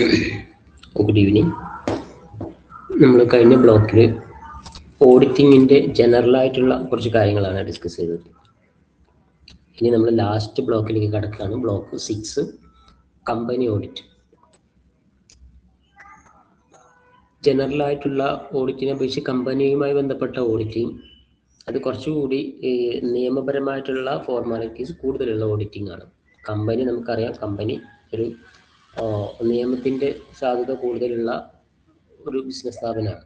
Good evening. നമ്മൾ കഴിഞ്ഞ ബ്ലോക്കിൽ ഓഡിറ്റിങ്ങിൻ്റെ ജനറലായിട്ടുള്ള കുറച്ച് കാര്യങ്ങളാണ് ഡിസ്കസ് ചെയ്തത്. ഇനി നമ്മൾ ലാസ്റ്റ് ബ്ലോക്കിലേക്ക് കടക്കുകയാണ്. Block 6, company audit. ജനറലായിട്ടുള്ള ഓഡിറ്റിനെ അപേക്ഷിച്ച് കമ്പനിയുമായി ബന്ധപ്പെട്ട ഓഡിറ്റിംഗ് അത് കുറച്ചുകൂടി നിയമപരമായിട്ടുള്ള ഫോർമാലിറ്റീസ് കൂടുതലുള്ള ഓഡിറ്റിംഗ് ആണ്. കമ്പനി നമുക്കറിയാം, കമ്പനി ഒരു നിയമത്തിൻ്റെ സാധ്യത കൂടുതലുള്ള ഒരു ബിസിനസ് സ്ഥാപനമാണ്.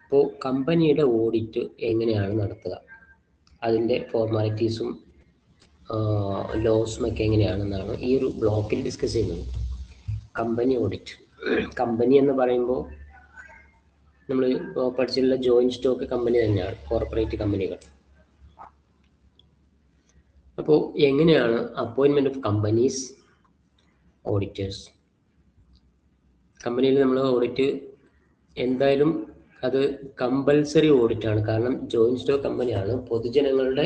അപ്പോൾ കമ്പനിയുടെ ഓഡിറ്റ് എങ്ങനെയാണ് നടത്തുക, അതിൻ്റെ ഫോർമാലിറ്റീസും ലോസും ഒക്കെ എങ്ങനെയാണെന്നാണ് ഈ ഒരു ബ്ലോക്കിൽ ഡിസ്കസ് ചെയ്യുന്നത്. Company audit. കമ്പനി എന്ന് പറയുമ്പോൾ നമ്മൾ പഠിച്ചിട്ടുള്ള ജോയിൻറ്റ് സ്റ്റോക്ക് കമ്പനി തന്നെയാണ്, കോർപ്പറേറ്റ് കമ്പനികൾ. അപ്പോൾ എങ്ങനെയാണ് അപ്പോയിൻമെൻറ്റ് ഓഫ് കമ്പനീസ് ഓഡിറ്റേഴ്സ്? കമ്പനിയിൽ നമ്മൾ ഓഡിറ്റ് എന്തായാലും അത് കമ്പൽസറി ഓഡിറ്റാണ്. കാരണം ജോയിൻറ്റ് സ്റ്റോക്ക് കമ്പനിയാണ്, പൊതുജനങ്ങളുടെ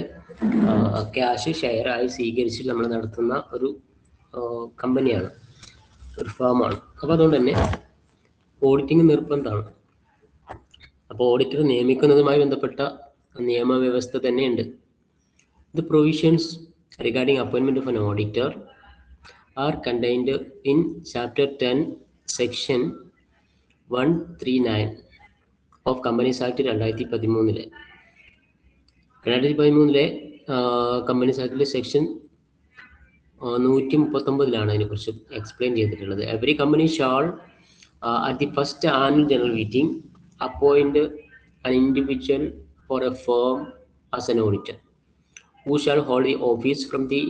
ക്യാഷ് ഷെയറായി സ്വീകരിച്ച് നമ്മൾ നടത്തുന്ന ഒരു കമ്പനിയാണ്, ഒരു ഫേമാണ്. അപ്പോൾ അതുകൊണ്ട് തന്നെ ഓഡിറ്റിംഗ് നിർബന്ധമാണ്. അപ്പോൾ ഓഡിറ്റർ നിയമിക്കുന്നതുമായി ബന്ധപ്പെട്ട നിയമവ്യവസ്ഥ തന്നെയുണ്ട്. The provisions regarding appointment of an auditor are contained in Chapter 10, Section 139 of Companies Act 2013. 2013 companies ആക്ടിലെ സെക്ഷൻ 139 അതിനെക്കുറിച്ച് എക്സ്പ്ലെയിൻ ചെയ്തിട്ടുള്ളത്. Every company shall at the first annual general meeting appoint an individual for a firm as an auditor, who shall hold the office from the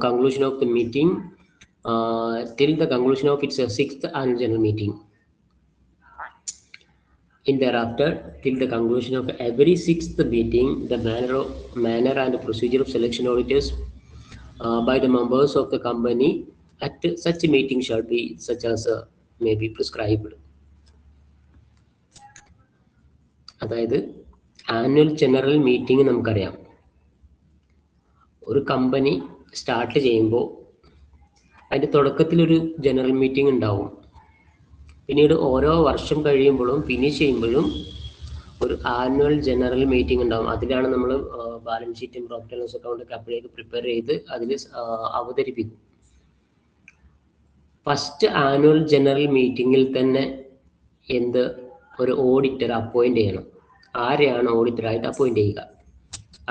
conclusion of the meeting till the conclusion of its 6th annual general meeting. In thereafter, till the conclusion of every 6th meeting, the manner and procedure of selection auditors by the members of the company at such a meeting shall be such as may be prescribed. അതായത് annual general meeting നമുക്കറിയാം. ഒരു company start ചെയ്യുമ്പോൾ അതിൻ്റെ തുടക്കത്തിലൊരു general meeting ഉണ്ടാവും. പിന്നീട് ഓരോ വർഷം കഴിയുമ്പോഴും ഫിനിഷ് ചെയ്യുമ്പോഴും ഒരു ആനുവൽ ജനറൽ മീറ്റിംഗ് ഉണ്ടാവും. അതിലാണ് നമ്മൾ ബാലൻസ് ഷീറ്റും പ്രോഫിറ്റ് ആൻഡ് ലോസ് അക്കൗണ്ടൊക്കെ അപ്പോഴേക്ക് പ്രിപ്പയർ ചെയ്ത് അതിൽ അവതരിപ്പിക്കും. ഫസ്റ്റ് ആനുവൽ ജനറൽ മീറ്റിങ്ങിൽ തന്നെ ഒരു ഓഡിറ്റർ അപ്പോയിന്റ് ചെയ്യണം. ആരെയാണ് ഓഡിറ്ററായിട്ട് അപ്പോയിന്റ് ചെയ്യുക?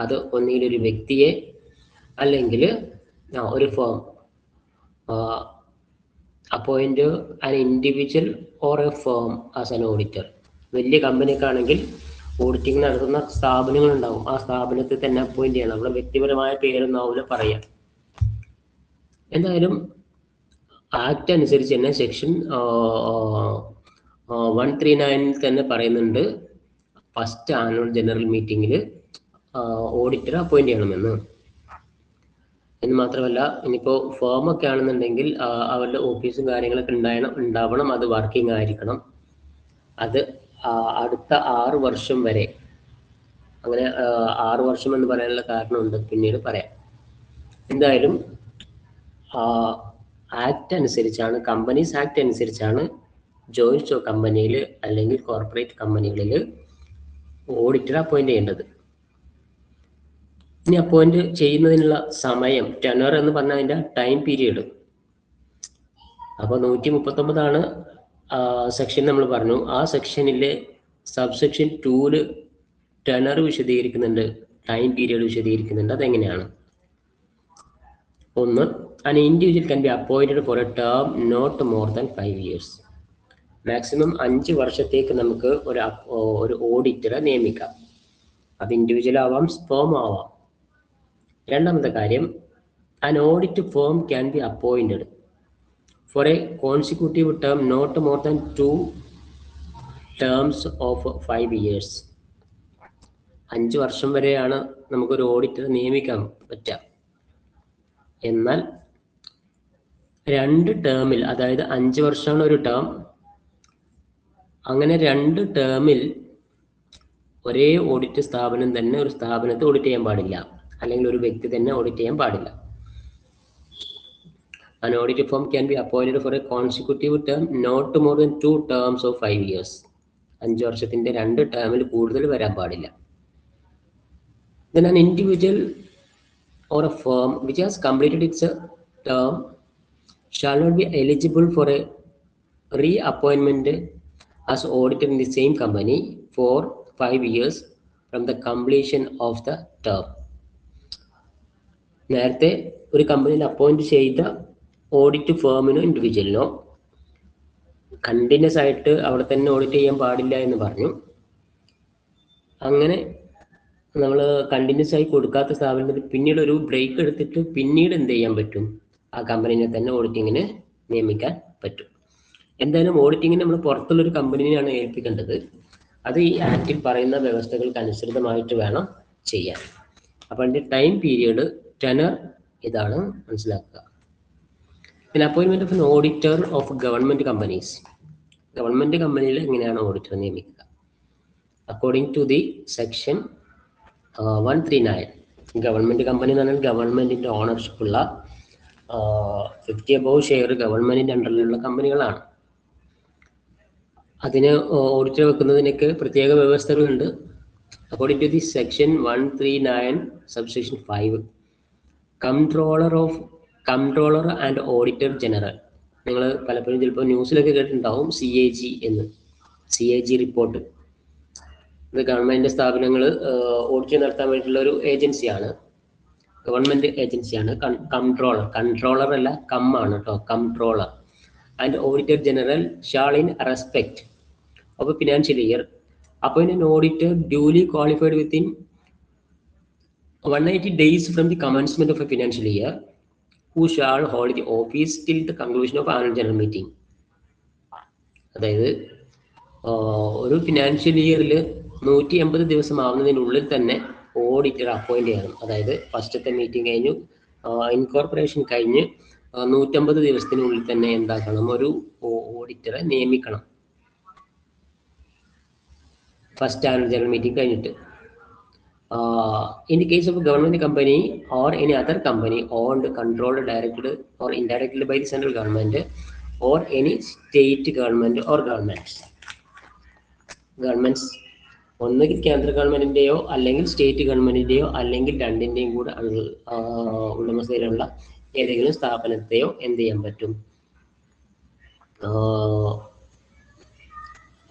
അത് ഒന്നുകിൽ ഒരു വ്യക്തിയെ അല്ലെങ്കിൽ ഒരു firm. Appoint an individual or A firm as an auditor. വലിയ കമ്പനിക്കാണെങ്കിൽ ഓഡിറ്റിംഗ് നടത്തുന്ന സ്ഥാപനങ്ങളുണ്ടാവും, ആ സ്ഥാപനത്തിൽ തന്നെ അപ്പോയിന്റ് ചെയ്യണം. നമ്മുടെ വ്യക്തിപരമായ പേരൊന്നും ആവില്ല പറയാം. എന്തായാലും ആക്ട് അനുസരിച്ച് തന്നെ സെക്ഷൻ 139 തന്നെ പറയുന്നുണ്ട് ഫസ്റ്റ് ആനുവൽ ജനറൽ മീറ്റിംഗിൽ ഓഡിറ്റർ അപ്പോയിന്റ് ചെയ്യണമെന്ന്. എന്ന് മാത്രമല്ല, ഇനിയിപ്പോൾ ഫേമൊക്കെ ആണെന്നുണ്ടെങ്കിൽ അവരുടെ ഓഫീസും കാര്യങ്ങളൊക്കെ ഉണ്ടാവണം. അത് വർക്കിംഗ് ആയിരിക്കണം. അത് അടുത്ത 6 വർഷം വരെ. അങ്ങനെ 6 വർഷം എന്ന് പറയാനുള്ള കാരണമുണ്ട്, പിന്നീട് പറയാം. എന്തായാലും ആക്ട് അനുസരിച്ചാണ്, കമ്പനീസ് ആക്ട് അനുസരിച്ചാണ് ജോയിന്റ് സ്റ്റോക്ക് കമ്പനിയിൽ അല്ലെങ്കിൽ കോർപ്പറേറ്റ് കമ്പനികളിൽ ഓഡിറ്റർ അപ്പോയിന്റ് ചെയ്യേണ്ടത്. ഇനി അപ്പോയിന്റ് ചെയ്യുന്നതിനുള്ള സമയം, ടെനർ എന്ന് പറഞ്ഞാൽ അതിൻ്റെ ടൈം പീരീഡ്. അപ്പോൾ 139 സെക്ഷൻ നമ്മൾ പറഞ്ഞു. ആ സെക്ഷനിലെ സബ്സെക്ഷൻ 2 ടെനർ വിശദീകരിക്കുന്നുണ്ട്, ടൈം പീരീഡ് വിശദീകരിക്കുന്നുണ്ട്. അതെങ്ങനെയാണ്? 1. An individual can be appointed for a term not more than 5 years. Maximum 5 വർഷത്തേക്ക് നമുക്ക് ഒരു ഓഡിറ്ററെ നിയമിക്കാം. അത് ഇൻഡിവിജ്വൽ ആവാം, ഫേം ആവാം. രണ്ടാമത്തെ കാര്യം, an audit firm can be appointed for a consecutive term not more than 2 terms of 5 years. 5 വർഷം വരെയാണ് നമുക്കൊരു ഓഡിറ്ററെ നിയമിക്കാൻ പറ്റുക. എന്നാൽ 2 ടേമിൽ, അതായത് 5 വർഷമാണ് ഒരു ടേം, അങ്ങനെ 2 ടേമിൽ ഒരേ ഓഡിറ്റ് സ്ഥാപനം തന്നെ ഒരു സ്ഥാപനത്തെ ഓഡിറ്റ് ചെയ്യാൻ പാടില്ല, അല്ലെങ്കിൽ ഒരു വ്യക്തി തന്നെ ഓഡിറ്റ് ചെയ്യാൻ പാടില്ല. An audit firm can be appointed for a consecutive term not more than 2 terms of 5 years. 5 വർഷത്തിന്റെ 2 ടേമിൽ കൂടുതൽ വരാൻ പാടില്ല. Then an individual or a firm which has completed its term shall not be eligible for a reappointment as auditor in the same company for 5 years from the completion of the term. നേരത്തെ ഒരു കമ്പനിയിൽ appoint ചെയ്ത audit Firmino ഇൻഡിവിജ്വലിനോ continuous ആയിട്ട് അവിടെ തന്നെ audit ചെയ്യാൻ പാടില്ല എന്ന് പറഞ്ഞു. അങ്ങനെ നമ്മൾ കണ്ടിന്യൂസ് ആയി കൊടുക്കാത്ത സ്ഥാപനത്തിൽ പിന്നീട് ഒരു ബ്രേക്ക് എടുത്തിട്ട് പിന്നീട് എന്ത് ചെയ്യാൻ പറ്റും? ആ കമ്പനിനെ തന്നെ ഓഡിറ്റിങ്ങിന് നിയമിക്കാൻ പറ്റും. എന്തായാലും ഓഡിറ്റിങ്ങിന് നമ്മൾ പുറത്തുള്ളൊരു കമ്പനിയാണ് ഏൽപ്പിക്കേണ്ടത്. അത് ഈ ആക്റ്റിൽ പറയുന്ന വ്യവസ്ഥകൾക്ക് അനുസൃതമായിട്ട് വേണം ചെയ്യാൻ. അപ്പോൾ അതിൻ്റെ ടൈം പീരിയഡ് ടെനർ ഇതാണ് മനസ്സിലാക്കുക. പിന്നെ അപ്പോയിൻമെന്റ് of an auditor of government companies. Government കമ്പനിയിൽ എങ്ങനെയാണ് ഓഡിറ്റർ നിയമിക്കുക? According to the section 139, government company എന്ന് പറഞ്ഞാൽ ഗവൺമെന്റിന്റെ ഓണർഷിപ്പ് ഉള്ള 50 above ഷെയർ ഗവൺമെന്റിന്റെ അണ്ടറിലുള്ള കമ്പനികളാണ്. അതിന് ഓഡിറ്റർ വെക്കുന്നതിനൊക്കെ പ്രത്യേക വ്യവസ്ഥകളുണ്ട്. According to the section 139 subsection 5, controller and auditor general. നിങ്ങൾ പലപ്പോഴും ചിലപ്പോൾ ന്യൂസിലൊക്കെ കേട്ടിട്ടുണ്ടാവും CAG എന്ന്. CAG റിപ്പോർട്ട് ഇത് ഗവൺമെന്റ് സ്ഥാപനങ്ങൾ ഓഡിറ്റ് നടത്താൻ വേണ്ടിയിട്ടുള്ള ഒരു ഏജൻസിയാണ്, ഗവൺമെന്റ് ഏജൻസിയാണ്. കൺട്രോളർ അല്ല, ആണ് കേട്ടോ, controller and auditor general shall in respect of a financial year appoint an auditor duly qualified within 180 days from the commencement of a financial year who shall hold the office till the conclusion of annual general meeting. അതായത് ഒരു financial ഇയറിൽ 180 ദിവസം ആവുന്നതിനുള്ളിൽ തന്നെ auditor appoint ചെയ്യണം. അതായത് ഫസ്റ്റത്തെ meeting കഴിഞ്ഞു, incorporation കഴിഞ്ഞ് 150 ദിവസത്തിനുള്ളിൽ തന്നെ എന്താക്കണം? ഒരു ഓഡിറ്ററെ നിയമിക്കണം. ഫസ്റ്റ് ആനുവൽ ജനറൽ മീറ്റിംഗ് കഴിഞ്ഞിട്ട്. In the case of a government company or any other company owned, controlled, directed or indirectly by the central government or any state government or governments ഒന്നുകിൽ കേന്ദ്ര ഗവൺമെന്റിന്റെയോ അല്ലെങ്കിൽ state ഗവൺമെന്റിന്റെയോ അല്ലെങ്കിൽ രണ്ടിന്റെയും കൂടെ ഉടമസ്ഥയിലുള്ള ഏതെങ്കിലും സ്ഥാപനത്തെയോ എന്ത് ചെയ്യാൻ പറ്റും?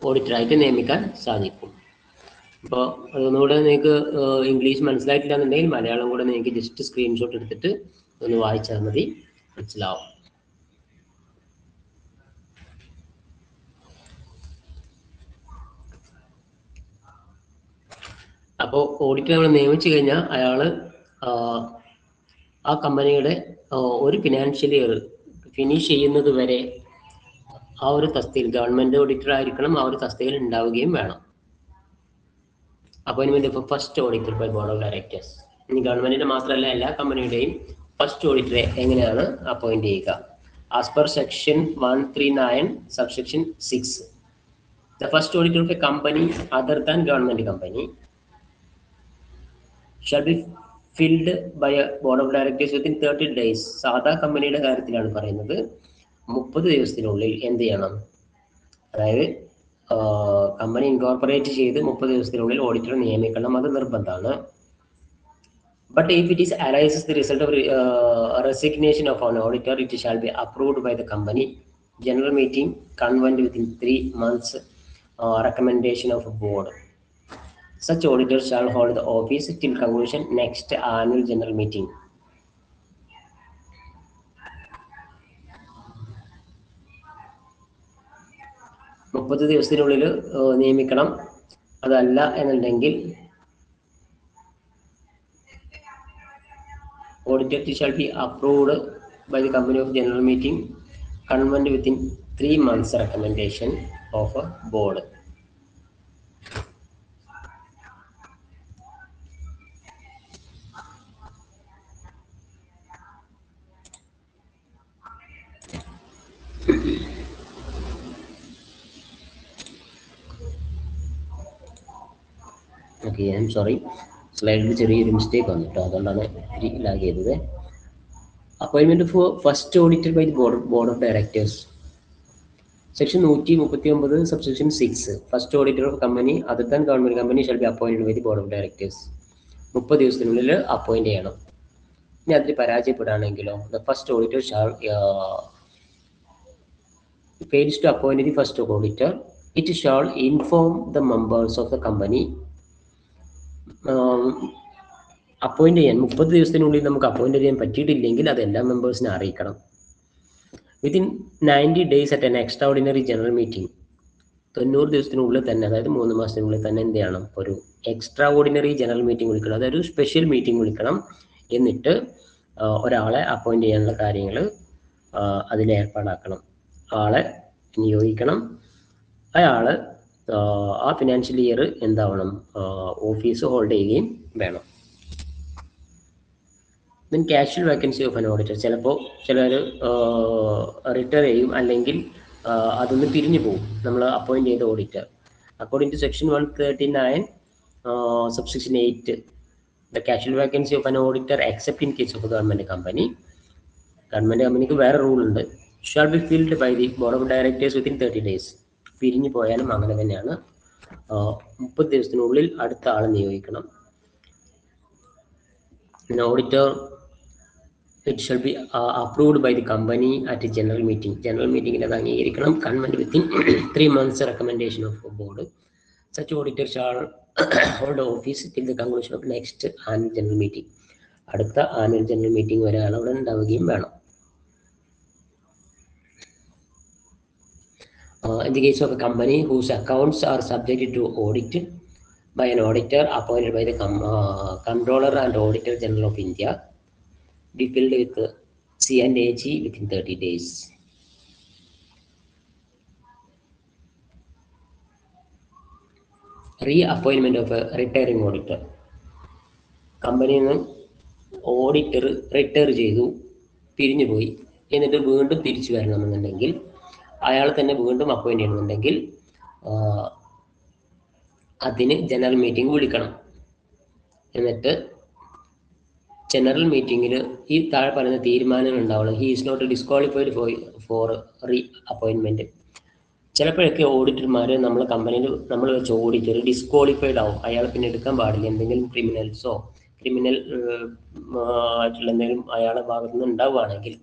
ഓഡിറ്ററായിട്ട് നിയമിക്കാൻ സാധിക്കും. അപ്പോൾ അതൊന്നുകൂടെ നിങ്ങൾക്ക് ഇംഗ്ലീഷ് മനസ്സിലായിട്ടില്ല എന്നുണ്ടെങ്കിൽ മലയാളം കൂടെ നിങ്ങൾക്ക് ജസ്റ്റ് സ്ക്രീൻഷോട്ട് എടുത്തിട്ട് ഒന്ന് വായിച്ചാൽ മതി, മനസ്സിലാവും. അപ്പോൾ ഓഡിറ്റർ നമ്മൾ നിയമിച്ചു കഴിഞ്ഞാൽ അയാൾ ആ കമ്പനിയുടെ ഒരു ഫിനാൻഷ്യൽ ഇയർ ഫിനിഷ് ചെയ്യുന്നത് വരെ ആ ഒരു തസ്തികയിൽ ഗവൺമെന്റ് ഓഡിറ്റർ ആയിരിക്കണം, ആ ഒരു തസ്തികയിൽ ഉണ്ടാവുകയും വേണം. Appointment of first auditor by board of directors. ഇനി ഗവൺമെന്റിന്റെ മാത്രമല്ല എല്ലാ കമ്പനിയുടെയും ഫസ്റ്റ് ഓഡിറ്ററെ എങ്ങനെയാണ് അപ്പോയിന്റ് ചെയ്യുക? As per section 139 subsection 6, the first auditor of a company other than government company shall be filled by a board of directors within 30 days. സാധാ കമ്പനിയുടെ കാര്യത്തിലാണ് പറയുന്നത്. 30 ദിവസത്തിനുള്ളിൽ എന്ത് ചെയ്യണം? അതായത് കമ്പനി ഇൻകോർപ്പറേറ്റ് ചെയ്ത് 30 ദിവസത്തിനുള്ളിൽ ഓഡിറ്റർ നിയമിക്കണം, അത് നിർബന്ധമാണ്. But if it is arises the result of resignation of an auditor, it shall be approved by the company general meeting convent within 3 months recommendation of a board. Such auditor shall hold the office till conclusion next annual general meeting. മുപ്പത് ദിവസത്തിനുള്ളിൽ നിയമിക്കണം. അതല്ല എന്നുണ്ടെങ്കിൽ auditor shall be approved by the company of general meeting convened within 3 months recommendation of a board. Okay, I am sorry, സ്ലൈഡിൽ ചെറിയൊരു mistake വന്നിട്ടോ, അതുകൊണ്ടാണ് ഇത്തിരി lag ചെയ്തത്. Appointment for first auditor by the board of directors. Section 139, subsection 6. First auditor of a company other than government company shall be appointed by the board of directors. 30 ദിവസത്തിനുള്ളിൽ appoint ചെയ്യണം. ഇനി അതിൽ പരാജയപ്പെടുകയാണെങ്കിലോ the first auditor shall fails to appoint the first auditor, it shall inform the members of the company. Appoint ചെയ്യാൻ 30 ദിവസത്തിനുള്ളിൽ നമുക്ക് appoint ചെയ്യാൻ പറ്റിയിട്ടില്ലെങ്കിൽ അത് എല്ലാ മെമ്പേഴ്സിനെ അറിയിക്കണം. Within 90 days at an extraordinary general meeting. 90 ദിവസത്തിനുള്ളിൽ തന്നെ, അതായത് 3 മാസത്തിനുള്ളിൽ തന്നെ എന്ത് ചെയ്യണം, ഒരു എക്സ്ട്രാ ഓർഡിനറി ജനറൽ മീറ്റിംഗ് വിളിക്കണം, അതായത് ഒരു സ്പെഷ്യൽ മീറ്റിംഗ് വിളിക്കണം. എന്നിട്ട് ഒരാളെ അപ്പോയിന്റ് ചെയ്യാനുള്ള കാര്യങ്ങൾ അതിൽ ഏർപ്പാടാക്കണം. ആളെ നിയോഗിക്കണം. അയാൾ ആ ഫിനാൻഷ്യൽ ഇയർ എന്താവണം, ഓഫീസ് ഹോൾഡ് ചെയ്യുകയും വേണം. Then casual vacancy of an auditor. ചിലപ്പോൾ ചിലർ റിട്ടയർ ചെയ്യും, അല്ലെങ്കിൽ അതൊന്ന് പിരിഞ്ഞു പോകും നമ്മൾ അപ്പോയിന്റ് ചെയ്ത auditor. According to section 139 subsection 8, the casual vacancy of an auditor except in case of a government company, government കമ്പനിക്ക് വേറെ റൂൾ ഉണ്ട്, shall be filled by the board of directors within 30 days. പിരിഞ്ഞു പോയാലും അങ്ങനെ തന്നെയാണ്, 30 ദിവസത്തിനുള്ളിൽ അടുത്ത ആളെ നിയോഗിക്കണം. An auditor, it shall be approved by the company at a general meeting. General meeting il അംഗീകരിക്കണം. Convent within 3 months recommendation of a board. Such auditor shall hold office till the conclusion of next annual general meeting. അടുത്ത annual general meeting വരെ അയാൾ അവിടെ ഉണ്ടാവുകയും വേണം. In the case of a company whose accounts are subjected to audit by an auditor appointed by the Comptroller and Auditor General of India, be filled with C&AG within 30 days. Reappointment of a retiring auditor. കമ്പനിയിൽ നിന്ന് auditor retire ചെയ്തു, പിരിഞ്ഞു പോയി, എന്നിട്ട് വീണ്ടും തിരിച്ചു വരണമെന്നുണ്ടെങ്കിൽ അയാൾ തന്നെ വീണ്ടും അപ്പോയിന്റ് ചെയ്യണമെന്നുണ്ടെങ്കിൽ അതിന് ജനറൽ മീറ്റിംഗ് വിളിക്കണം. എന്നിട്ട് ജനറൽ മീറ്റിംഗിൽ ഈ താഴെ പറയുന്ന തീരുമാനങ്ങൾ ഉണ്ടാവണം. He is not disqualified for reappointment. ചിലപ്പോഴൊക്കെ ഓഡിറ്റർമാർ നമ്മളെ കമ്പനിയിൽ നമ്മൾ വെച്ച ഓഡിറ്റർ ഡിസ്ക്വാളിഫൈഡ് ആവും, അയാൾ പിന്നെ എടുക്കാൻ പാടില്ല. എന്തെങ്കിലും ക്രിമിനൽ ആയിട്ടുള്ള എന്തെങ്കിലും അയാളുടെ ഭാഗത്തു നിന്ന് ഉണ്ടാവുകയാണെങ്കിൽ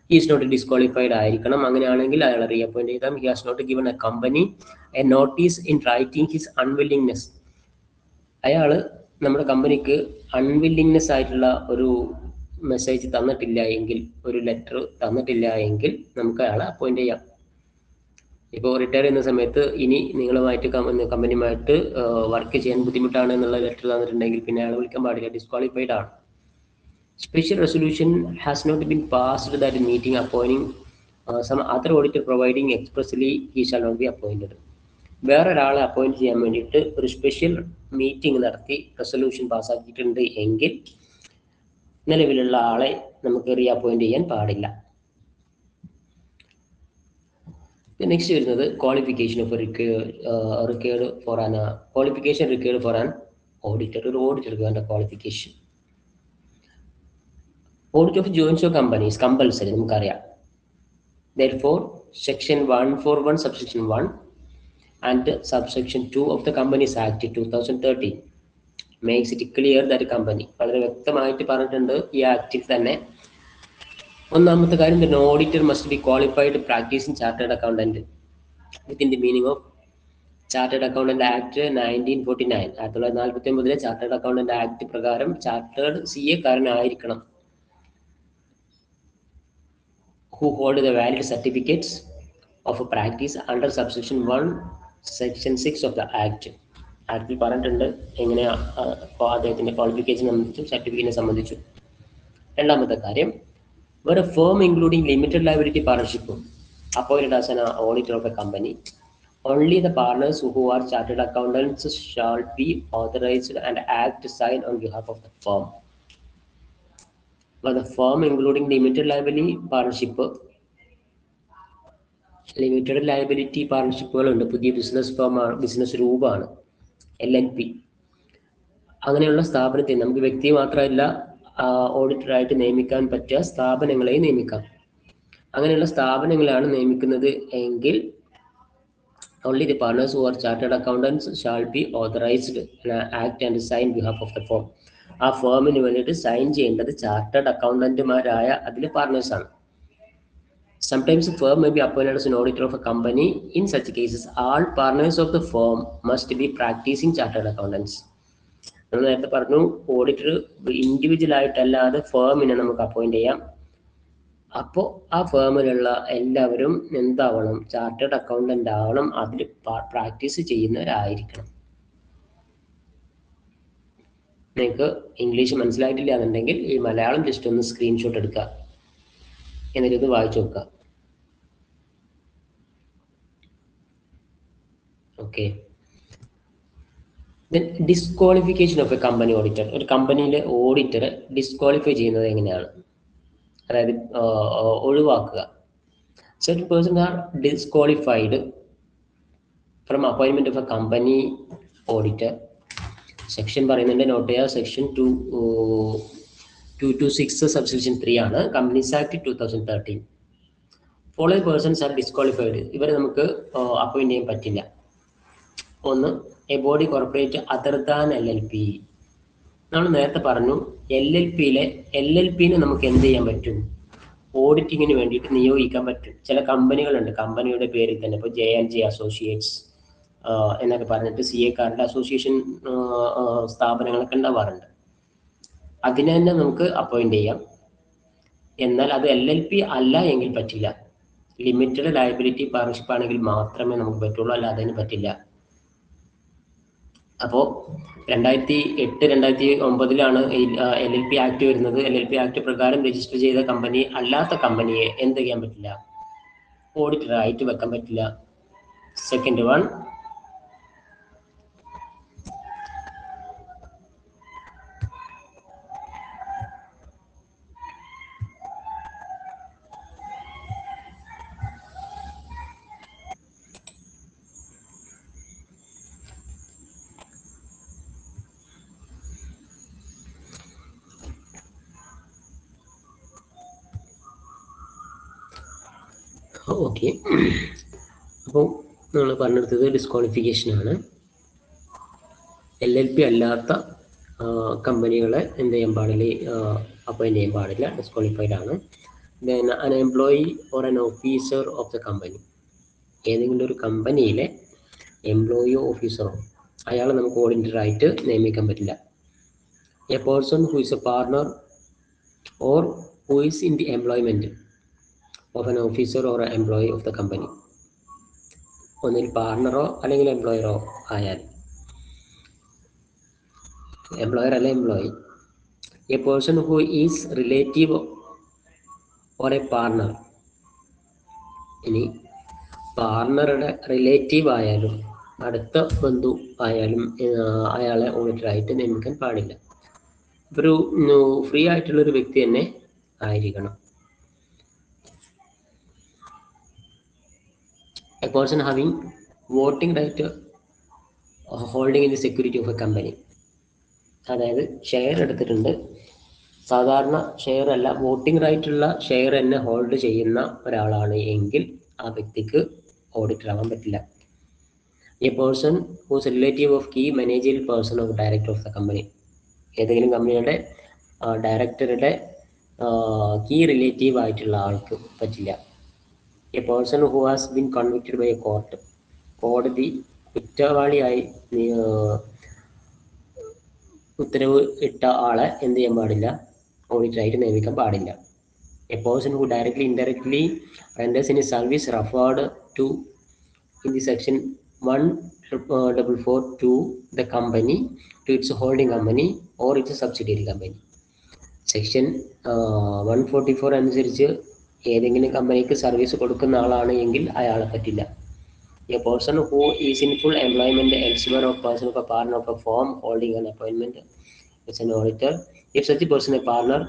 he is not disqualified ആയിരിക്കണം. അങ്ങനെയാണെങ്കിൽ അയാളെ റീഅപ്പോയിന്റ് ചെയ്താൽ he has not given a company a notice in writing his unwillingness. അയാൾ നമ്മുടെ കമ്പനിക്ക് അൺവില്ലിങ്നെസ് ആയിട്ടുള്ള ഒരു മെസ്സേജ് തന്നിട്ടില്ല എങ്കിൽ, ഒരു ലെറ്റർ തന്നിട്ടില്ല എങ്കിൽ നമുക്ക് അയാളെ അപ്പോയിന്റ് ചെയ്യാം. ഇപ്പോൾ റിട്ടയർ ചെയ്യുന്ന സമയത്ത് ഇനി നിങ്ങളുമായിട്ട് കമ്പനിയുമായിട്ട് വർക്ക് ചെയ്യാൻ ബുദ്ധിമുട്ടാണ് എന്നുള്ള ലെറ്റർ തന്നിട്ടുണ്ടെങ്കിൽ പിന്നെ അയാളെ വിളിക്കാൻ പാടില്ല, ഡിസ്ക്വാളിഫൈഡ് ആണ്. Special resolution has not been passed that meeting appointing some other auditor providing expressly he shall not be appointed. വേറൊരാളെ അപ്പോയിന്റ് ചെയ്യാൻ വേണ്ടിയിട്ട് ഒരു സ്പെഷ്യൽ മീറ്റിംഗ് നടത്തി റെസൊല്യൂഷൻ പാസ്സാക്കിയിട്ടുണ്ട് എങ്കിൽ നിലവിലുള്ള ആളെ നമുക്ക് റീഅപ്പോയിന്റ് ചെയ്യാൻ പാടില്ല. നെക്സ്റ്റ് വരുന്നത് qualification of required for an qualification required for an auditor. ഒരു ഓഡിറ്റർക്ക് വേണ്ട qualification. Audit of joint stock companies compulsory, നമുക്കറിയാം. Therefore, section 141 subsection 1 and subsection 2 of the Companies Act 2013 makes it clear that a company, വളരെ വ്യക്തമായിട്ട് പറഞ്ഞിട്ടുണ്ട് ഈ ആക്റ്റിൽ തന്നെ. ഒന്നാമത്തെ കാര്യം, the auditor must be qualified practicing chartered accountant within the meaning of Chartered Accountant Act 1949. 1949 chartered accountant act പ്രകാരം chartered CA കാരനായിരിക്കണം. Who hold the valid certificates of a practice under subsection 1 section 6 of the act. ആക്ടിൽ പറഞ്ഞിട്ടുണ്ട് എങ്ങനെയാ അദ്ദേഹത്തിന്റെ qualification സംബന്ധിച്ചു, സർട്ടിഫിക്കറ്റിനെ സംബന്ധിച്ചു. രണ്ടാമത്തെ കാര്യം, where a firm including limited liability partnership appointed as an auditor of a company, only the partners who are chartered accountants shall be authorized and act sign on behalf of the firm. The firm including limited liability പാർട്ണർഷിപ്പുകളുണ്ട്. പുതിയ business രൂപമാണ് LLP. അങ്ങനെയുള്ള സ്ഥാപനത്തിൽ നമുക്ക് വ്യക്തി മാത്രമല്ല ഓഡിറ്ററായിട്ട് നിയമിക്കാൻ പറ്റിയ സ്ഥാപനങ്ങളെയും നിയമിക്കാം. അങ്ങനെയുള്ള സ്ഥാപനങ്ങളാണ് നിയമിക്കുന്നത് എങ്കിൽ only the partners who are chartered accountants shall be authorized act and sign behalf of the firm. ആ ഫേമിന് വേണ്ടിയിട്ട് സൈൻ ചെയ്യേണ്ടത് ചാർട്ടേഡ് അക്കൗണ്ടന്റുമാരായ അതിലെ പാർട്ട്നേഴ്സാണ്. Sometimes a firm may be appointed as an auditor of a company. In such cases, all partners of the firm must be practicing chartered accountants. നമ്മൾ നേരത്തെ പറഞ്ഞു, auditor individual ആയിട്ടല്ലാതെ ഫേമിനെ നമുക്ക് appoint ചെയ്യാം. അപ്പോൾ ആ ഫേമിലുള്ള എല്ലാവരും എന്താവണം? ചാർട്ടേഡ് അക്കൗണ്ടന്റ് ആവണം, അതിൽ പ്രാക്ടീസ് ചെയ്യുന്നവരായിരിക്കണം. നിങ്ങൾക്ക് ഇംഗ്ലീഷ് മനസ്സിലായിട്ടില്ല എന്നുണ്ടെങ്കിൽ ഈ മലയാളം ജസ്റ്റ് ഒന്ന് സ്ക്രീൻഷോട്ട് എടുക്കുക, എന്നിട്ട് ഇത് വായിച്ചു നോക്കുക. Okay. Then disqualification of a company auditor. ഒരു കമ്പനിയിലെ ഓഡിറ്ററെ ഡിസ്ക്വാളിഫൈ ചെയ്യുന്നത് എങ്ങനെയാണ്? അതായത് ഒഴിവാക്കുക. Certain persons are disqualified from appointment of a company auditor. Section പറയുന്നുണ്ട്, നോട്ട് ചെയ്യുക. സെക്ഷൻ 226 സബ്സെക്ഷൻ 3 ആണ്, companies act 2013. Following persons are disqualified. ഇവരെ നമുക്ക് അപ്പോയിന്റ് ചെയ്യാൻ പറ്റില്ല. ഒന്ന്, a body corporate other than LLP. നമ്മൾ നേരത്തെ പറഞ്ഞു, LLPനെ നമുക്ക് എന്ത് ചെയ്യാൻ പറ്റും? ഓഡിറ്റിങ്ങിന് വേണ്ടിയിട്ട് നിയോഗിക്കാൻ പറ്റും. ചില കമ്പനികളുണ്ട്, കമ്പനിയുടെ പേരിൽ തന്നെ, ഇപ്പോൾ J&J അസോസിയേറ്റ്സ് എന്നൊക്കെ പറഞ്ഞിട്ട് CA-കാരുടെ അസോസിയേഷൻ സ്ഥാപനങ്ങളൊക്കെ ഉണ്ടാവാറുണ്ട്. അതിനെ തന്നെ നമുക്ക് അപ്പോയിന്റ് ചെയ്യാം. എന്നാൽ അത് LLP അല്ല എങ്കിൽ പറ്റില്ല. ലിമിറ്റഡ് ലയബിലിറ്റി പാർട്ണർഷിപ്പ് ആണെങ്കിൽ മാത്രമേ നമുക്ക് പറ്റുള്ളൂ, അല്ലാതെ അതിന് പറ്റില്ല. അപ്പോൾ 2008-2009 LLP ആക്ട് വരുന്നത്. LLP ആക്ട് പ്രകാരം രജിസ്റ്റർ ചെയ്ത കമ്പനി അല്ലാത്ത കമ്പനിയെ എന്ത് ചെയ്യാൻ പറ്റില്ല? ഓഡിറ്ററായിട്ട് വെക്കാൻ പറ്റില്ല. Second one, okay. അപ്പോൾ നമ്മൾ പറഞ്ഞെടുത്തത് ഡിസ്ക്വാളിഫിക്കേഷനാണ്. LLP അല്ലാത്ത കമ്പനികളെ എന്ത് ചെയ്യാൻ പാടില്ല? അപ്പോയിന്റ് ചെയ്യാൻ പാടില്ല, ഡിസ്ക്വാളിഫൈഡ് ആണ്. ദെൻ അൻ എംപ്ലോയി ഓർ അൻ ഓഫീസർ ഓഫ് ദ കമ്പനി. ഏതെങ്കിലും ഒരു കമ്പനിയിലെ എംപ്ലോയിയോ ഓഫീസറോ അയാളെ നമുക്ക് ഓഡിറ്ററായിട്ട് നിയമിക്കാൻ പറ്റില്ല. A person who is A partner or who is in the employment of an officer or employee of the company. ഒന്നിൽ പാർട്ണറോ അല്ലെങ്കിൽ എംപ്ലോയറോ ആയാൽ. എംപ്ലോയർ അല്ല employee. A person who is relative or A partner. ഇനി പാർട്ണറുടെ റിലേറ്റീവ് ആയാലും അടുത്ത ബന്ധു ആയാലും അയാളെ ഓഡിറ്ററായിട്ട് നിയമിക്കാൻ പാടില്ല. ഒരു ഫ്രീ ആയിട്ടുള്ളൊരു വ്യക്തി തന്നെ ആയിരിക്കണം. A person having voting right holding in the security of a company. അതായത് ഷെയർ എടുത്തിട്ടുണ്ട്, സാധാരണ ഷെയർ അല്ല, വോട്ടിംഗ് റൈറ്റ് ഉള്ള ഷെയർ തന്നെ ഹോൾഡ് ചെയ്യുന്ന ഒരാളാണ് എങ്കിൽ ആ വ്യക്തിക്ക് ഓഡിറ്റർ ആവാൻ പറ്റില്ല. A person whose relative of key managerial person of director of the company. ഏതെങ്കിലും കമ്പനിയുടെ ഡയറക്ടറുടെ കീ റിലേറ്റീവ് ആയിട്ടുള്ള ആൾക്ക് പറ്റില്ല. A person who has been convicted by a court. കോടതി കുറ്റവാളിയായി ഉത്തരവ് ഇട്ട ആളെ എന്ത് ചെയ്യാൻ പാടില്ല? ഓഡിറ്ററായിട്ട് നിയമിക്കാൻ പാടില്ല. A person who directly indirectly renders in service referred to in the section 144 to the company, to its holding company or its subsidiary company. Section 144 അനുസരിച്ച് ഏതെങ്കിലും കമ്പനിക്ക് സർവീസ് കൊടുക്കുന്ന ആളാണ് എങ്കിൽ അയാളെ പറ്റില്ല. A person who is in full employment elsewhere of person of A partner of A firm holding an appointment as an auditor, if such a person a partner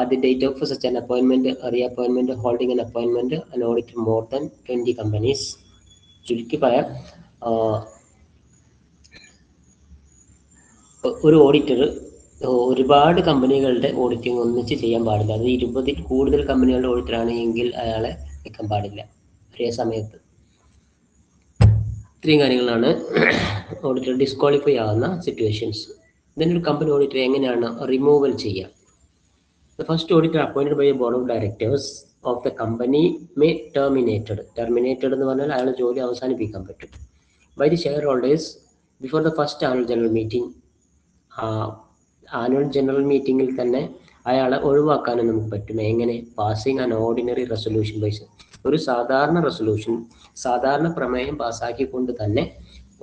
at the date of such an appointment, reappointment, holding an appointment, an auditor more than 20 companies. ചുരുക്കി പറയാം, ഒരു auditor ഒരുപാട് കമ്പനികളുടെ auditing ഒന്നിച്ച് ചെയ്യാൻ പാടില്ല. അത് 20ൽ കൂടുതൽ കമ്പനികളുടെ ഓഡിറ്ററാണ് എങ്കിൽ അയാളെ വെക്കാൻ പാടില്ല ഒരേ സമയത്ത്. ഇത്രയും കാര്യങ്ങളാണ് ഓഡിറ്റർ ഡിസ്ക്വാളിഫൈ ആവുന്ന സിറ്റുവേഷൻസ്. ഇതിനൊരു കമ്പനി ഓഡിറ്റർ എങ്ങനെയാണ് റിമൂവൽ ചെയ്യുക? The first auditor appointed by a board of directors of the company may terminated എന്ന് പറഞ്ഞാൽ അയാളുടെ ജോലി അവസാനിപ്പിക്കാൻ പറ്റും. By the shareholders before the first annual general meeting. Annual general മീറ്റിങ്ങിൽ തന്നെ അയാളെ ഒഴിവാക്കാനും നമുക്ക് പറ്റും. എങ്ങനെ? പാസിങ് ആൻ ഓർഡിനറി റെസൊല്യൂഷൻ ബൈസ്. ഒരു സാധാരണ റെസൊല്യൂഷൻ, സാധാരണ പ്രമേയം പാസ്സാക്കിക്കൊണ്ട് തന്നെ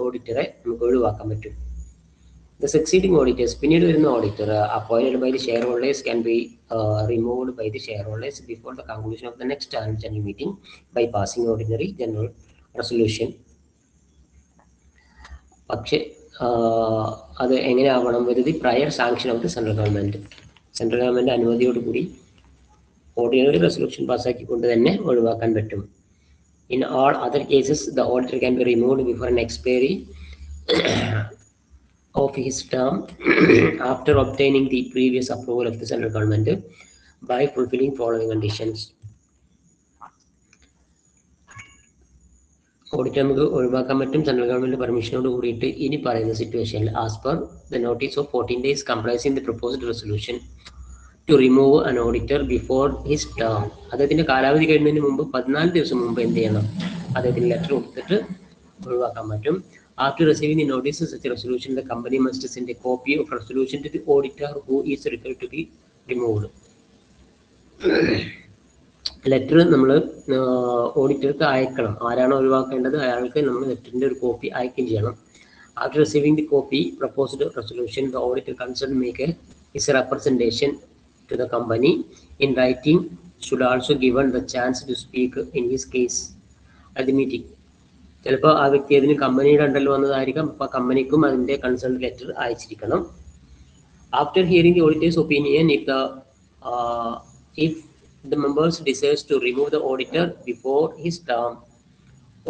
ഓഡിറ്ററെ നമുക്ക് ഒഴിവാക്കാൻ പറ്റും. The succeeding auditors, പിന്നീട് വരുന്ന auditor appointed by the shareholders can be removed by the shareholders before the conclusion of the next annual general meeting by passing ordinary general resolution. പക്ഷേ അത് എങ്ങനെ ആവണം? With the prior sanction of the central government. Central government അനുമതിയോടുകൂടി ordinary resolution പാസ്സാക്കിക്കൊണ്ട് തന്നെ ഒഴിവാക്കാൻ പറ്റും. In all other cases the auditor can be removed before an expiry of his term after obtaining the previous approval of the central government by fulfilling following conditions. Audit നമുക്ക് ഒഴിവാക്കാൻ പറ്റും central government പെർമിഷനോട് കൂടിയിട്ട് ഇനി പറയുന്ന സിറ്റുവേഷനിൽ as per the notice of 14 days comprising the proposed resolution to remove an auditor before his term. അദ്ദേഹത്തിന്റെ കാലാവധി കഴിയുന്നതിന് മുമ്പ് 14 ദിവസം മുമ്പ് എന്ത് ചെയ്യണം? അദ്ദേഹത്തിന് ലെറ്റർ കൊടുത്തിട്ട് ഒഴിവാക്കാൻ പറ്റും. After receiving the notice of such a resolution, the company must send a copy of resolution to the auditor who is required to be removed. Letter നമ്മൾ ഓഡിറ്റർക്ക് അയക്കണം. ആരാണോ ഒഴിവാക്കേണ്ടത് അയാൾക്ക് നമ്മൾ ലെറ്ററിന്റെ ഒരു കോപ്പി അയക്കുകയും ചെയ്യണം. After receiving the copy proposed resolution, the auditor concerned make his representation to the company in writing should also given the chance to speak in his case at the meeting. ചിലപ്പോൾ ആ വ്യക്തി അതിന് കമ്പനിയുടെ അണ്ടറിൽ വന്നതായിരിക്കാം. അപ്പോൾ കമ്പനിക്കും അതിന്റെ കൺസേൺ ലെറ്റർ അയച്ചിരിക്കണം. After hearing the auditor's opinion, if the members decides to remove the auditor before his term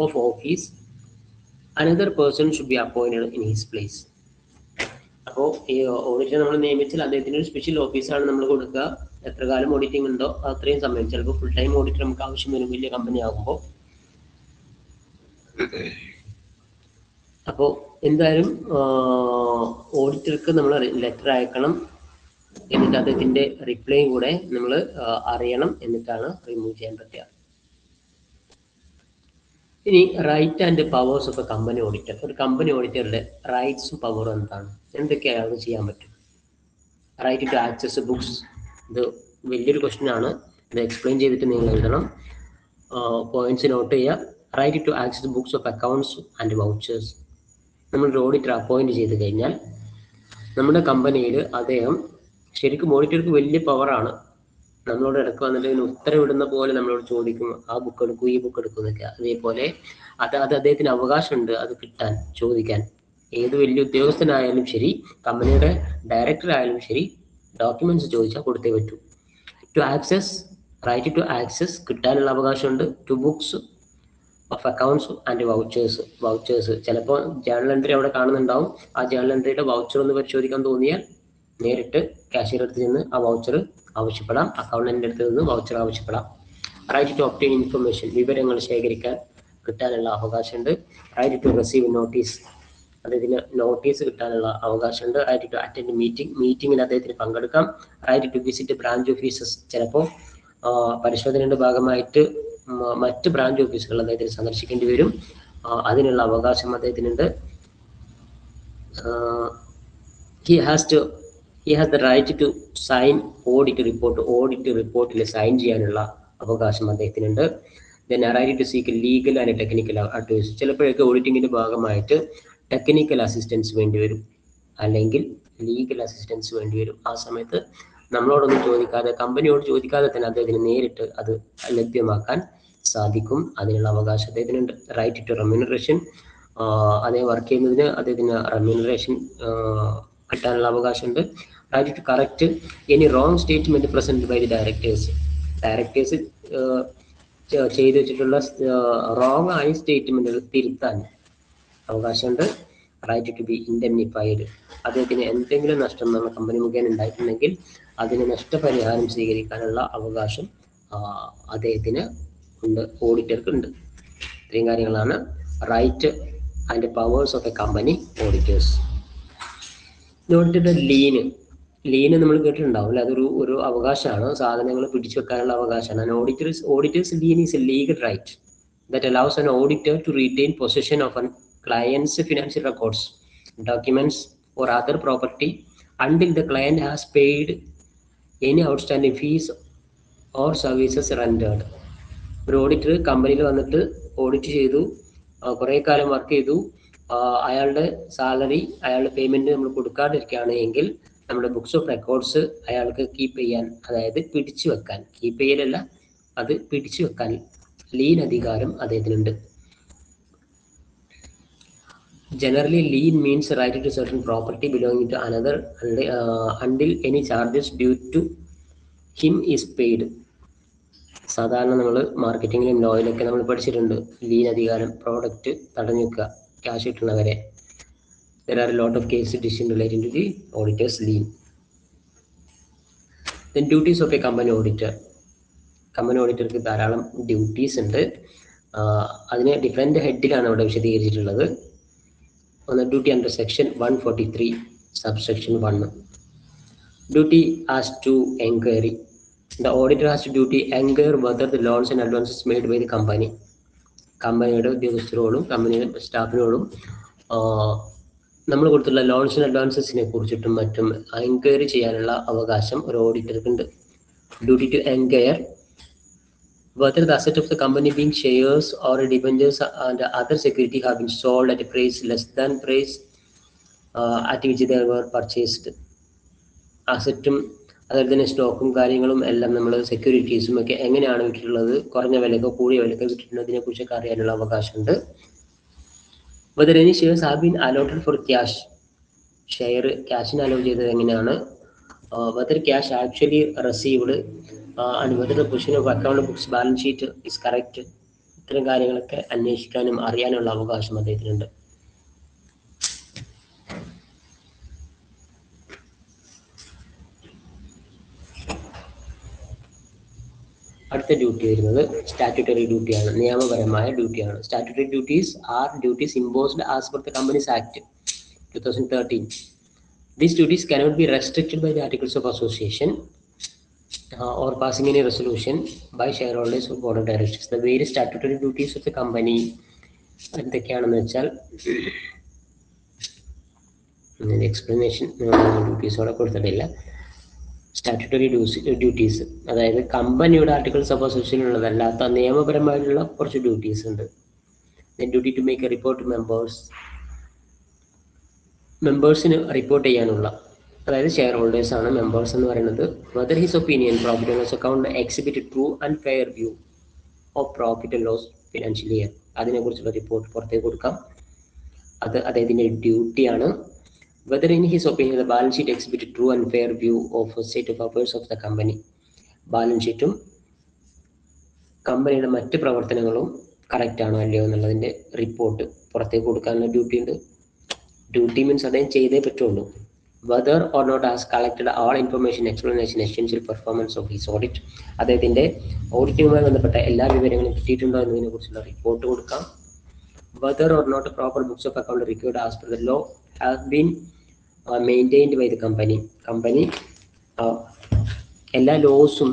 of office, another person should be appointed in his place. അപ്പോൾ ഈ ഓഡിറ്റർ നമ്മൾ നിയമിച്ചാൽ അദ്ദേഹത്തിന് ഒരു സ്പെഷ്യൽ ഓഫീസാണ് നമ്മൾ കൊടുക്കുക. എത്ര കാലം ഓഡിറ്റിംഗ് ഉണ്ടോ അത്രയും സമയം. ചിലപ്പോൾ ഫുൾ ടൈം ഓഡിറ്റർ നമുക്ക് ആവശ്യം വരും വലിയ കമ്പനി ആകുമ്പോൾ. അപ്പോൾ എന്തായാലും ഓഡിറ്റർക്ക് നമ്മൾ ലെറ്റർ അയക്കണം. എന്നിട്ട് അദ്ദേഹത്തിന്റെ റിപ്ലൈയും കൂടെ നമ്മൾ അറിയണം. എന്നിട്ടാണ് റിമൂവ് ചെയ്യാൻ പറ്റുക. ഇനി right and powers of a company auditor. ഒരു കമ്പനി ഓഡിറ്ററുടെ റൈറ്റ്സും പവറും എന്താണ്? എന്തൊക്കെയാണ് അയാൾക്ക് ചെയ്യാൻ പറ്റും? Right to access books. ഇത് വലിയൊരു ക്വസ്റ്റ്യൻ ആണ്. ഇത് എക്സ്പ്ലെയിൻ ചെയ്തിട്ട് നിങ്ങൾ എഴുതണം. പോയിന്റ്സ് നോട്ട് ചെയ്യുക. Right to access books of accounts and vouchers. നമ്മളൊരു ഓഡിറ്റർ അപ്പോയിന്റ് ചെയ്ത് കഴിഞ്ഞാൽ നമ്മുടെ കമ്പനിയിൽ അദ്ദേഹം ശരിക്കും ഓഡിറ്റർക്ക് വലിയ പവറാണ്. നമ്മളോട് ഇടയ്ക്ക് വന്നിട്ട് ഇതിന് ഉത്തരവിടുന്ന പോലെ നമ്മളോട് ചോദിക്കും, ആ ബുക്ക് എടുക്കൂ ഈ ബുക്ക് എടുക്കും എന്നൊക്കെ. അതേപോലെ അത് അദ്ദേഹത്തിന് അവകാശമുണ്ട് അത് കിട്ടാൻ, ചോദിക്കാൻ. ഏത് വലിയ ഉദ്യോഗസ്ഥനായാലും ശരി, കമ്പനിയുടെ ഡയറക്ടർ ആയാലും ശരി, ഡോക്യുമെന്റ്സ് ചോദിച്ചാൽ കൊടുത്തേ പറ്റൂ. To access, right to access കിട്ടാനുള്ള അവകാശമുണ്ട്. To books of accounts and vouchers. ചിലപ്പോൾ ജേണൽ എൻട്രി അവിടെ കാണുന്നുണ്ടാവും. ആ ജേണൽ എൻട്രിയുടെ വൗച്ചർ ഒന്ന് പരിശോധിക്കാൻ തോന്നിയാൽ നേരിട്ട് കാഷ്യർ അടുത്ത് നിന്ന് ആ വൗച്ചർ ആവശ്യപ്പെടാം. അക്കൗണ്ടന്റിന്റെ അടുത്ത് നിന്ന് വൗച്ചർ ആവശ്യപ്പെടാം. റൈറ്റ് ടു ഒബ്റ്റെയിൻ ഇൻഫർമേഷൻ, വിവരങ്ങൾ ശേഖരിക്കാൻ കിട്ടാനുള്ള അവകാശമുണ്ട്. റൈറ്റ് ടു റിസീവ് നോട്ടീസ്, അദ്ദേഹത്തിന് നോട്ടീസ് കിട്ടാനുള്ള അവകാശമുണ്ട്. റൈറ്റ് ടു അറ്റൻഡ് മീറ്റിംഗിൽ അദ്ദേഹത്തിന് പങ്കെടുക്കാം. Right to visit branch offices, ചിലപ്പോൾ പരിശോധനയുടെ ഭാഗമായിട്ട് മറ്റ് ബ്രാഞ്ച് ഓഫീസുകൾ അദ്ദേഹത്തിന് സന്ദർശിക്കേണ്ടി വരും. അതിനുള്ള അവകാശം അദ്ദേഹത്തിനുണ്ട്. He has the right to sign audit report. Audit റിപ്പോർട്ടിൽ സൈൻ ചെയ്യാനുള്ള അവകാശം അദ്ദേഹത്തിനുണ്ട്. Then right to seek legal and technical advice. ചിലപ്പോഴൊക്കെ ഓഡിറ്റിങ്ങിന്റെ ഭാഗമായിട്ട് ടെക്നിക്കൽ അസിസ്റ്റൻസ് വേണ്ടി വരും, അല്ലെങ്കിൽ ലീഗൽ അസിസ്റ്റൻസ് വേണ്ടി വരും. ആ സമയത്ത് നമ്മളോടൊന്നും ചോദിക്കാതെ, കമ്പനിയോട് ചോദിക്കാതെ തന്നെ അദ്ദേഹത്തിന് നേരിട്ട് അത് ലഭ്യമാക്കാൻ സാധിക്കും. അതിനുള്ള അവകാശം അദ്ദേഹത്തിനുണ്ട്. റൈറ്റ് ടു റെമ്യൂണറേഷൻ, അദ്ദേഹം വർക്ക് ചെയ്യുന്നതിന് അദ്ദേഹത്തിന് റെമ്യൂണറേഷൻ കിട്ടാനുള്ള അവകാശമുണ്ട്. Right to correct any wrong statement present by the directors ചെയ്തു വെച്ചിട്ടുള്ള റോങ് ആയ സ്റ്റേറ്റ്മെന്റുകൾ തിരുത്താൻ അവകാശമുണ്ട്. Right to be indemnified. അദ്ദേഹത്തിന് എന്തെങ്കിലും നഷ്ടം നമ്മുടെ കമ്പനി മുഖേന ഉണ്ടായിട്ടുണ്ടെങ്കിൽ അതിന് നഷ്ടപരിഹാരം സ്വീകരിക്കാനുള്ള അവകാശം അദ്ദേഹത്തിന് ഉണ്ട്, ഓഡിറ്റർക്ക് ഉണ്ട്. ഇത്രയും കാര്യങ്ങളാണ് right and powers of a company auditors. ഓഡിറ്ററുടെ ലീന് നമ്മൾ കേട്ടിട്ടുണ്ടാവും അല്ലെ? അതൊരു അവകാശമാണ്, സാധനങ്ങൾ പിടിച്ചു വെക്കാനുള്ള അവകാശമാണ്. Auditor's lien is a legal right that allows an auditor to retain possession of a client's financial records, documents, or other property until the client has paid any outstanding fees or services rendered. ഒരു auditor കമ്പനിയിൽ വന്നിട്ട് audit ചെയ്തു, കുറേ കാലം work ചെയ്തു, അയാളുടെ salary, അയാളുടെ payment നമ്മൾ കൊടുക്കാതിരിക്കുകയാണെങ്കിൽ നമ്മുടെ ബുക്സ് ഓഫ് റെക്കോർഡ്സ് അയാൾക്ക് കീപ്പ് ചെയ്യാൻ, അതായത് പിടിച്ചു വെക്കാൻ, കീപ്പ് ചെയ്യലല്ല, അത് പിടിച്ചു വെക്കാൻ ലീൻ അധികാരം അദ്ദേഹത്തിനുണ്ട്. Generally, lien means right to certain property belonging to another until any charges due to him is paid. സാധാരണ നമ്മൾ മാർക്കറ്റിങ്ങിലും ലോയിലൊക്കെ നമ്മൾ പഠിച്ചിട്ടുണ്ട് ലീൻ അധികാരം, പ്രോഡക്റ്റ് തടഞ്ഞു വെക്കുക, cash കിട്ടുന്നവരെ. There are a lot of cases decision relating to the auditor's lien. Then duties of a company auditor. കമ്പനി ഓഡിറ്റർക്ക് ധാരാളം ഡ്യൂട്ടീസ് ഉണ്ട്. അതിന് ഡിഫറെൻ്റ് ഹെഡിലാണ് അവിടെ വിശദീകരിച്ചിട്ടുള്ളത്. ഒന്ന് ഡ്യൂട്ടി അണ്ടർ സെക്ഷൻ 143 സബ്സെക്ഷൻ 1. Duty as to enquiry. The auditor has to duty enquire whether the loans and advances made by the company. കമ്പനിയുടെ ഉദ്യോഗസ്ഥരോടും കമ്പനിയുടെ സ്റ്റാഫിനോടും നമ്മൾ കൊടുത്തുള്ള ലോൺസ് ആൻഡ് അഡ്വാൻസസിനെ കുറിച്ചിട്ടും മറ്റും എൻക്വയറി ചെയ്യാനുള്ള അവകാശം ഒരു ഓഡിറ്റർക്ക് ഉണ്ട്. Duty to enquire whether the asset of the company being shares or debentures and other security have been sold at a price less than price at which they were purchased. അസറ്റും അതുപോലെ തന്നെ സ്റ്റോക്കും കാര്യങ്ങളും എല്ലാം നമ്മൾ സെക്യൂരിറ്റീസും ഒക്കെ എങ്ങനെയാണ് വിട്ടിട്ടുള്ളത്, കുറഞ്ഞ വിലക്കോ കൂടിയ വിലക്കോ വിട്ടിട്ടുള്ളതിനെ കുറിച്ചൊക്കെ അറിയാനുള്ള അവകാശമുണ്ട്. whether any shares have been allotted for cash, share ക്യാഷിന് അലോ ചെയ്തത് എങ്ങനെയാണ്, whether cash actually received and whether the position of account books balance sheet is correct. ഇത്തരം കാര്യങ്ങളൊക്കെ അന്വേഷിക്കാനും അറിയാനുള്ള അവകാശം അദ്ദേഹത്തിനുണ്ട്. അടുത്ത ഡ്യൂട്ടി വരുന്നത് സ്റ്റാറ്റ്യൂട്ടറി ഡ്യൂട്ടിയാണ്, നിയമപരമായ ഡ്യൂട്ടിയാണ്. Statutory duties are duties imposed as per the companies act 2013. These duties cannot be restricted by the articles of association or passing any resolution by shareholders or board of directors. The various statutory duties of the company എന്തൊക്കെയാണെന്ന് വെച്ചാൽ explanation ഡ്യൂട്ടീസോടെ കൊടുത്തിട്ടില്ല. Statutory duties അതായത് കമ്പനിയുടെ articles of association ഉള്ളതല്ലാത്ത നിയമപരമായിട്ടുള്ള കുറച്ച് duties ഉണ്ട്. Duty to make a report മെമ്പേഴ്സിന് report ചെയ്യാനുള്ള, അതായത് ഷെയർ ഹോൾഡേഴ്സ് ആണ് മെമ്പേഴ്സ് എന്ന് പറയുന്നത്. Whether his opinion profit and loss account exhibit true and fair view of profit and loss financial year, അതിനെക്കുറിച്ചുള്ള റിപ്പോർട്ട് പുറത്തേക്ക് കൊടുക്കാം. അത് അദ്ദേഹത്തിൻ്റെ ഡ്യൂട്ടിയാണ്. Whether in his opinion the balance sheet exhibit true and fair view of state of affairs of the company, balance ഷീറ്റും കമ്പനിയുടെ മറ്റ് പ്രവർത്തനങ്ങളും കറക്റ്റ് ആണോ അല്ലയോ എന്നുള്ളതിൻ്റെ റിപ്പോർട്ട് പുറത്തേക്ക് കൊടുക്കാനുള്ള ഡ്യൂട്ടി ഉണ്ട്. ഡ്യൂട്ടി മീൻസ് അദ്ദേഹം ചെയ്തേ പറ്റുള്ളൂ. whether or not has collected all information explanation essential performance of his audit, അദ്ദേഹത്തിൻ്റെ ഓഡിറ്റിങ്ങുമായി ബന്ധപ്പെട്ട എല്ലാ വിവരങ്ങളും കിട്ടിയിട്ടുണ്ടോ എന്നതിനെ കുറിച്ചുള്ള റിപ്പോർട്ട് കൊടുക്കാം. whether or not proper books of account required as per the law have been maintained by the company, company എല്ലാ ലോസും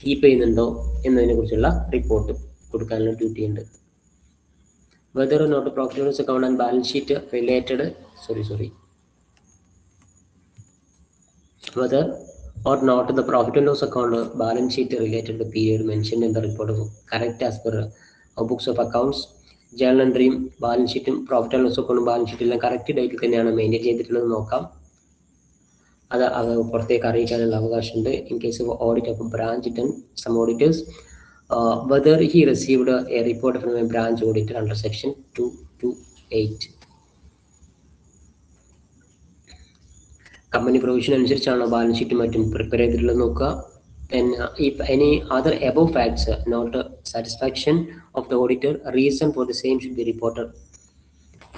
keep ചെയ്യുന്നുണ്ടോ എന്നതിനെ കുറിച്ചുള്ള റിപ്പോർട്ട് കൊടുക്കാനുള്ള ഡ്യൂട്ടി ഉണ്ട്. whether or not the profit and loss account and balance sheet related whether or not the profit and loss account balance sheet related to the period mentioned in the report of correct as per books of accounts, journal entry, balance sheet, profit and loss account balance sheet എല്ലാം correct ഡേറ്റിൽ തന്നെയാണ് maintain ചെയ്തിട്ടുള്ളത് നോക്കാം. അത് പുറത്തേക്ക് അറിയിക്കാനുള്ള അവകാശമുണ്ട്. In case of audit of branch done some auditors, whether he received a report from a branch auditor under section 228. കമ്പനി പ്രൊവിഷൻ അനുസരിച്ചാണോ ബാലൻസ് ഷീറ്റ് മറ്റും പ്രിപ്പയർ ചെയ്തിട്ടുള്ളത് നോക്കുക. then if any other above facts not satisfaction of the auditor, reason for the same should be reported.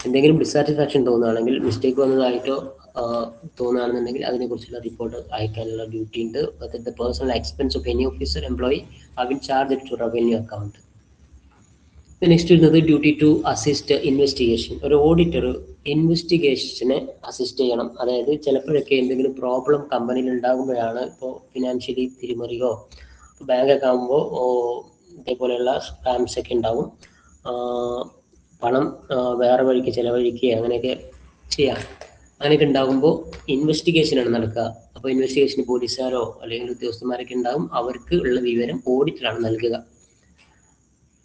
എന്തെങ്കിലും dissatisfaction തോന്നുകയാണെങ്കിൽ, mistake വന്നതായിട്ടോ തോന്നുകയാണെന്നുണ്ടെങ്കിൽ അതിനെക്കുറിച്ചുള്ള റിപ്പോർട്ട് അയക്കാനുള്ള ഡ്യൂട്ടി ഉണ്ട്. The personal expense of any officer employee have been charged to revenue account. Next വരുന്നത് duty to assist investigation. ഒരു auditor ഇൻവെസ്റ്റിഗേഷനെ അസിസ്റ്റ് ചെയ്യണം. അതായത് ചിലപ്പോഴൊക്കെ എന്തെങ്കിലും പ്രോബ്ലം കമ്പനിയിൽ ഉണ്ടാകുമ്പോഴാണ്, ഇപ്പോൾ ഫിനാൻഷ്യലി തിരിമറിയോ ബാങ്ക് ഒക്കെ ആകുമ്പോൾ ഇതേപോലെയുള്ള സ്കാംസ് ഒക്കെ ഉണ്ടാവും. പണം വേറെ വഴിക്ക് ചിലവഴിക്കുക അങ്ങനെയൊക്കെ ചെയ്യാം. അങ്ങനെയൊക്കെ ഉണ്ടാകുമ്പോൾ ഇൻവെസ്റ്റിഗേഷനാണ് നടക്കുക. അപ്പോൾ ഇൻവെസ്റ്റിഗേഷന് പോലീസുകാരോ അല്ലെങ്കിൽ ഉദ്യോഗസ്ഥന്മാരൊക്കെ ഉണ്ടാകും. അവർക്ക് ഉള്ള വിവരം ഓഡിറ്ററാണ് നൽകുക.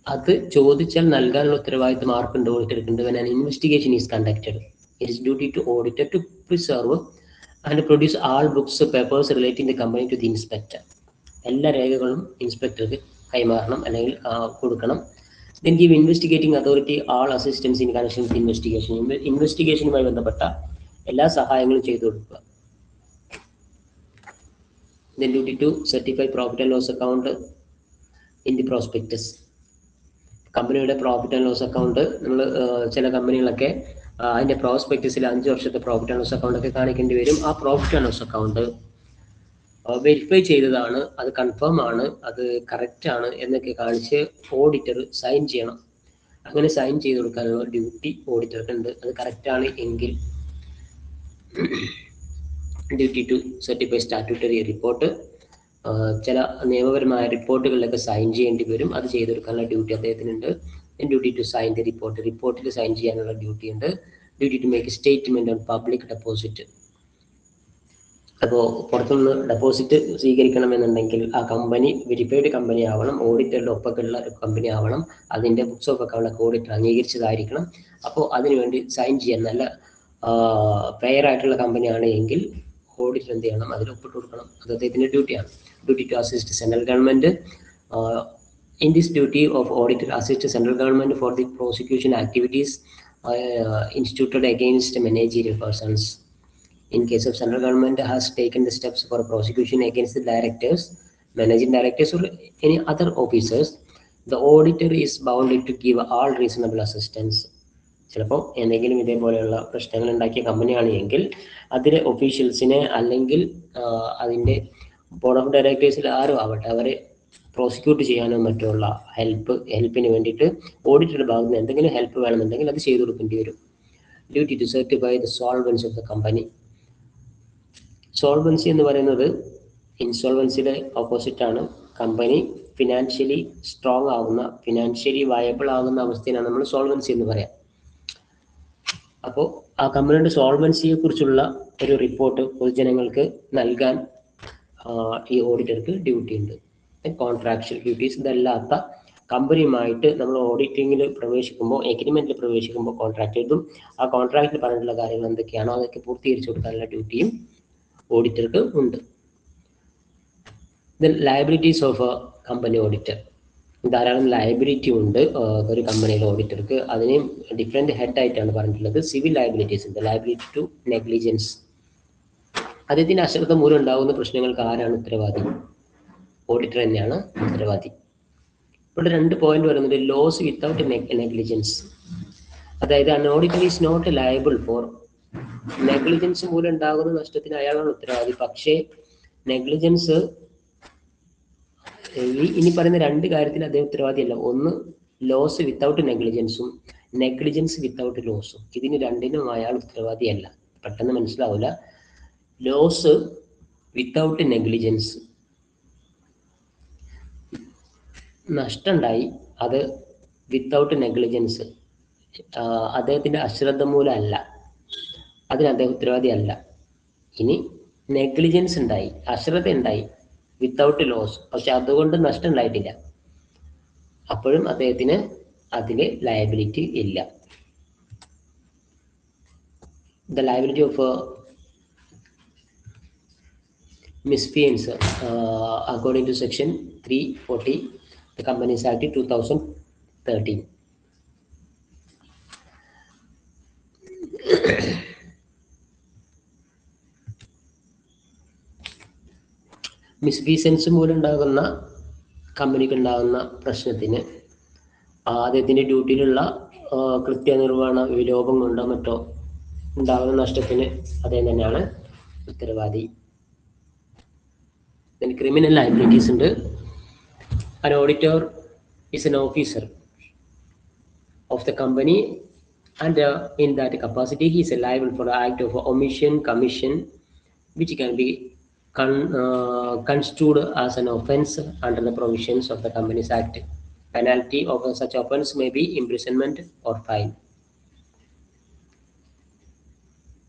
അത് ചോദിച്ചാൽ നൽകാനുള്ള ഉത്തരവാദിത്വം ആർക്കുണ്ട്? ഓഡിറ്റർക്കുണ്ട്. When an investigation is conducted, it is duty to auditor to preserve and produce all books, papers relating the company to the inspector. എല്ലാ രേഖകളും ഇൻസ്പെക്ടർക്ക് കൈമാറണം അല്ലെങ്കിൽ കൊടുക്കണം. Then give investigating authority all assistance in connection with investigation. ഇൻവെസ്റ്റിഗേഷനുമായി ബന്ധപ്പെട്ട എല്ലാ സഹായങ്ങളും ചെയ്തു കൊടുക്കുക. Then duty to certify profit and loss account in the prospectus. കമ്പനിയുടെ പ്രോഫിറ്റ് ആൻഡ് ലോസ് അക്കൗണ്ട് നമ്മൾ ചില കമ്പനികളൊക്കെ അതിൻ്റെ പ്രോസ്പെക്ടസിൽ 5 വർഷത്തെ പ്രോഫിറ്റ് ആൻഡ് ലോസ് അക്കൗണ്ട് ഒക്കെ കാണിക്കേണ്ടി വരും. ആ profit and loss account verify ചെയ്തതാണ്, അത് കൺഫേം ആണ്, അത് കറക്റ്റ് ആണ് എന്നൊക്കെ കാണിച്ച് ഓഡിറ്റർ സൈൻ ചെയ്യണം. അങ്ങനെ സൈൻ ചെയ്ത് കൊടുക്കാനുള്ള ഡ്യൂട്ടി ഓഡിറ്റർക്ക് ഉണ്ട്. അത് കറക്റ്റ് ആണ് എങ്കിൽ duty to certify statutory report. ചില നിയമപരമായ റിപ്പോർട്ടുകളിലൊക്കെ സൈൻ ചെയ്യേണ്ടി വരും. അത് ചെയ്തെടുക്കാനുള്ള ഡ്യൂട്ടി അദ്ദേഹത്തിനുണ്ട്. Duty to sign the report. റിപ്പോർട്ടിൽ സൈൻ ചെയ്യാനുള്ള ഡ്യൂട്ടി ഉണ്ട്. Duty to make statement on public deposit. അപ്പോൾ പുറത്തുനിന്ന് ഡെപ്പോസിറ്റ് സ്വീകരിക്കണമെന്നുണ്ടെങ്കിൽ ആ കമ്പനി വെരിഫൈഡ് കമ്പനി ആവണം, ഓഡിറ്ററുടെ ഒപ്പമുള്ള ഒരു കമ്പനി ആവണം, അതിൻ്റെ ബുക്സ് ഓഫ് അക്കൗണ്ട് ഓഡിറ്റർ അംഗീകരിച്ചതായിരിക്കണം. അപ്പോൾ അതിനുവേണ്ടി സൈൻ ചെയ്യാൻ നല്ല ഫെയർ ആയിട്ടുള്ള കമ്പനിയാണ് എങ്കിൽ ഓഡിറ്റർ എന്ത് ചെയ്യണം? അതിൽ ഒപ്പിട്ട് കൊടുക്കണം. അത് അദ്ദേഹത്തിൻ്റെ ഡ്യൂട്ടിയാണ്. Duty to assist central government. In this duty of auditor assist central government for the prosecution activities instituted against managerial persons. In case of central government has taken the steps for prosecution against the directors, managing directors or any other officers, the auditor is bound to give all reasonable assistance. ചിലപ്പോൾ എന്തെങ്കിലും ഇതേപോലെയുള്ള പ്രശ്നങ്ങൾ ഉണ്ടാക്കിയ കമ്പനിയാണ് എങ്കിൽ അതിലെ ഒഫീഷ്യൽസിനെ അല്ലെങ്കിൽ അതിൻ്റെ ബോർഡ് ഓഫ് ഡയറക്ടേഴ്സിൽ ആരും ആവട്ടെ അവരെ പ്രോസിക്യൂട്ട് ചെയ്യാനോ മറ്റുള്ള ഹെൽപ്പിന് വേണ്ടിയിട്ട് ഓഡിറ്ററുടെ ഭാഗത്ത് നിന്ന് എന്തെങ്കിലും ഹെൽപ്പ് വേണമെന്നുണ്ടെങ്കിൽ അത് ചെയ്തു കൊടുക്കേണ്ടി വരും. Duty to certify the solvency of the company. Solvency എന്ന് പറയുന്നത് ഇൻസോൾവൻസിയുടെ ഓപ്പോസിറ്റ് ആണ്. കമ്പനി ഫിനാൻഷ്യലി സ്ട്രോങ് ആവുന്ന, ഫിനാൻഷ്യലി വയബിൾ ആകുന്ന അവസ്ഥയിലാണ് നമ്മൾ സോൾവൻസി എന്ന് പറയാം. അപ്പോൾ ആ കമ്പനിയുടെ സോൾവൻസിയെ കുറിച്ചുള്ള ഒരു റിപ്പോർട്ട് പൊതുജനങ്ങൾക്ക് നൽകാൻ ഈ ഓഡിറ്റർക്ക് ഡ്യൂട്ടി ഉണ്ട്. Contractual duties. ഇതല്ലാത്ത കമ്പനിയുമായിട്ട് നമ്മൾ ഓഡിറ്റിങ്ങിൽ പ്രവേശിക്കുമ്പോൾ, എഗ്രിമെന്റിൽ പ്രവേശിക്കുമ്പോൾ കോൺട്രാക്ട് എഴുതും. ആ കോൺട്രാക്റ്റിൽ പറഞ്ഞിട്ടുള്ള കാര്യങ്ങൾ എന്തൊക്കെയാണോ അതൊക്കെ പൂർത്തീകരിച്ചു കൊടുക്കാനുള്ള ഡ്യൂട്ടിയും ഓഡിറ്റർക്ക് ഉണ്ട്. Then liabilities of a company auditor. ധാരാളം ലയബിലിറ്റി ഉണ്ട് ഒരു കമ്പനിയിലെ ഓഡിറ്റർക്ക്. അതിനെയും ഡിഫറെൻറ്റ് ഹെഡ് ആയിട്ടാണ് പറഞ്ഞിട്ടുള്ളത്. സിവിൽ ലയബിലിറ്റീസ് ഉണ്ട്, ലയബിലിറ്റി ടു നെഗ്ലിജൻസ്. അദ്ദേഹത്തിൻ്റെ അശ്രദ്ധ മൂലം ഉണ്ടാകുന്ന പ്രശ്നങ്ങൾക്ക് ആരാണ് ഉത്തരവാദി? ഓഡിറ്റർ തന്നെയാണ് ഉത്തരവാദി. ഇവിടെ 2 പോയിന്റ് വരുന്നത്. Loss without negligence. അതായത് an auditor is not liable for. Negligence മൂലം ഉണ്ടാകുന്ന നഷ്ടത്തിന് അയാളാണ് ഉത്തരവാദി. പക്ഷേ നെഗ്ലിജൻസ് ഇനി പറയുന്ന 2 കാര്യത്തിൽ അദ്ദേഹം ഉത്തരവാദിയല്ല. ഒന്ന് ലോസ് വിത്തൗട്ട് നെഗ്ലിജൻസും നെഗ്ലിജൻസ് വിത്തൗട്ട് ലോസും. ഇതിന് രണ്ടിനും അയാൾ ഉത്തരവാദിയല്ല. പെട്ടെന്ന് മനസ്സിലാവില്ല. ലോസ് വിത്തൗട്ട് നെഗ്ലിജൻസ്, നഷ്ടമുണ്ടായി, അത് വിത്തൗട്ട് നെഗ്ലിജൻസ്, അദ്ദേഹത്തിൻ്റെ അശ്രദ്ധ മൂലമല്ല, അതിന് അദ്ദേഹം ഉത്തരവാദിയല്ല. ഇനി നെഗ്ലിജൻസ് ഉണ്ടായി, അശ്രദ്ധ ഉണ്ടായി, വിത്തൗട്ട് ലോസ്, പക്ഷെ അതുകൊണ്ട് നഷ്ടം ഉണ്ടായിട്ടില്ല, അപ്പോഴും അദ്ദേഹത്തിന് അതിൽ ലയബിലിറ്റി ഇല്ല. The liability of misfeasance according to section 340 the Companies Act 2013. മിസ്ഫീസൻസ് മൂലം ഉണ്ടാകുന്ന കമ്പനിക്ക് ഉണ്ടാകുന്ന പ്രശ്നത്തിന് അദ്ദേഹത്തിൻ്റെ ഡ്യൂട്ടിയിലുള്ള കൃത്യനിർവഹണ വിലോപം കൊണ്ടോ മറ്റോ ഉണ്ടാകുന്ന നഷ്ടത്തിന് അദ്ദേഹം തന്നെയാണ് ഉത്തരവാദി. then criminal liabilities ഉണ്ട്. an auditor is an officer of the company and in that capacity he is liable for the act of omission, commission, which can be construed as an offense under the provisions of the Companies Act. Penalty of such offense may be imprisonment or fine.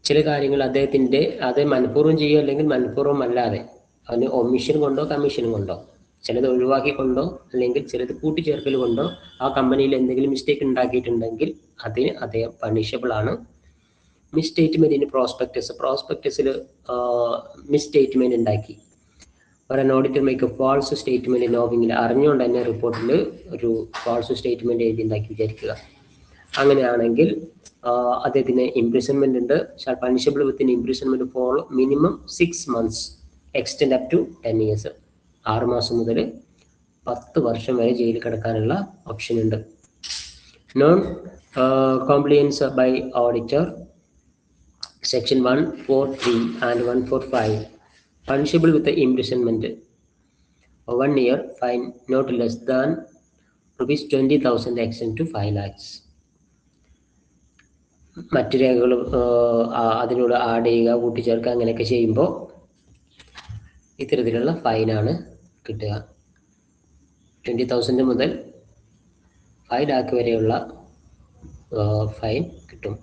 ചില കാര്യങ്ങൾ അദ്ദേഹത്തിൻ്റെ അത് മനഃപൂർവ്വം ചെയ്യുക അല്ലെങ്കിൽ മനഃപൂർവ്വം അല്ലാതെ അതിന് ഒമിഷൻ കൊണ്ടോ കമ്മീഷൻ കൊണ്ടോ ചിലത് ഒഴിവാക്കിക്കൊണ്ടോ അല്ലെങ്കിൽ ചിലത് കൂട്ടിച്ചേർക്കൽ കൊണ്ടോ ആ കമ്പനിയിൽ എന്തെങ്കിലും മിസ്റ്റേക്ക് ഉണ്ടാക്കിയിട്ടുണ്ടെങ്കിൽ അതിന് അദ്ദേഹം പണിഷബിൾ ആണ്. മിസ്സ്റ്റേറ്റ്മെൻറ്റിന് പ്രോസ്പെക്ടസിൽ മിസ്സ്റ്റേറ്റ്മെൻറ്റ് ഉണ്ടാക്കി ഒരു ഓഡിറ്റർ മേക്ക് ഫാൾസ് സ്റ്റേറ്റ്മെൻറ്റ് നോവിങ്ങിൽ അറിഞ്ഞുകൊണ്ട് തന്നെ റിപ്പോർട്ടിൽ ഒരു ഫാൾസ് സ്റ്റേറ്റ്മെൻറ്റ് എഴുതി ഉണ്ടാക്കി വിചാരിക്കുക. അങ്ങനെയാണെങ്കിൽ അദ്ദേഹത്തിന് ഇംപ്രിസൺമെൻ്റ് ഉണ്ട്. Shall punishable within imprisonment for minimum 6 months extend up to 10 years. 6 മാസം മുതൽ 10 വർഷം വരെ ജയിലിൽ കിടക്കാനുള്ള ഓപ്ഷൻ ഉണ്ട്. Non compliance by auditor section 143 and 145 punishable with the imprisonment 1 year, fine not less than ₹20,000 extend to 5 lakhs. മറ്റു രേഖകൾ അതിനോട് ആഡ് ചെയ്യുക, കൂട്ടിച്ചേർക്കുക, അങ്ങനെയൊക്കെ ചെയ്യുമ്പോൾ ഇത്തരത്തിലുള്ള ഫൈനാണ് കിട്ടുക. 20,000 മുതൽ 5 lakh വരെയുള്ള ഫൈൻ കിട്ടും.